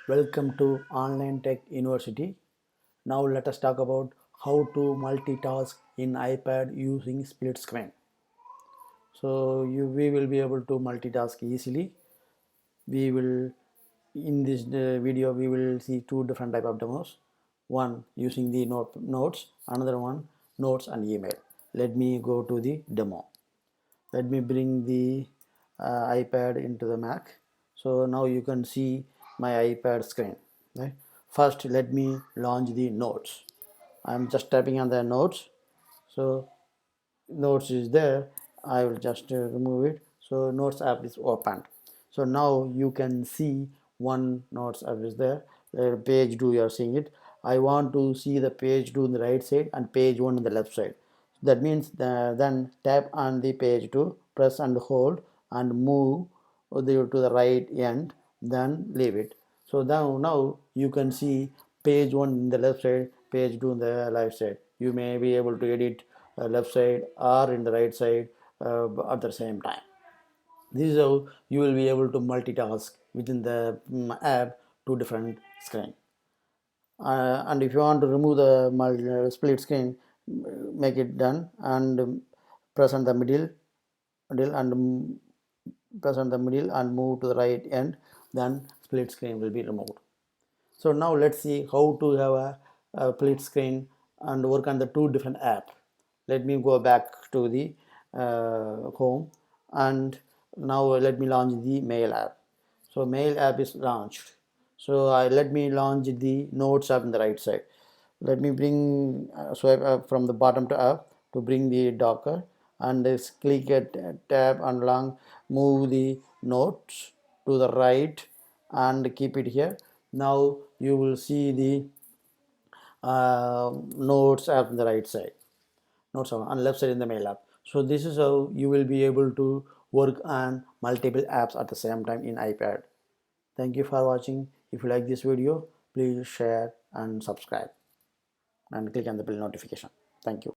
Welcome to Online Tech University. Now let us talk about how to multitask in iPad using split screen. We will be able to multitask easily. We will in this video we will see two different type of demos. One using the notes, another one notes and email. Let me go to the demo. Let me bring the iPad into the Mac. So now you can see my iPad screen, right? First let me launch the notes. I'm just tapping on the notes. So notes is there. I will just remove it. So notes app is opened. So now you can see one notes app is there. Page 2 you are seeing it. I want to see the page 2 on the right side and page 1 on the left side. That means then tap on the page 2, press and hold and move to the right end, then leave it. So now you can see page 1 in the left side, page 2 in the left side. You may be able to edit left side or in the right side at the same time. This is how you will be able to multitask within the app to different screen. And if you want to remove the split screen, make it done and press on the middle and press on the middle and move to the right end, then split screen will be removed. So now let's see how to have a split screen and work on the two different apps. Let me go back to the home, and now let me launch the mail app. So mail app is launched. So let me launch the notes app on the right side. Let me bring swipe up from the bottom to up to bring the docker, and just click at tab and long move the notes to the right and keep it here. Now you will see the notes app on the right side, notes on left side in the mail app. So this is how you will be able to work on multiple apps at the same time in iPad. Thank you for watching. If you like this video, please share and subscribe and click on the bell notification. Thank you.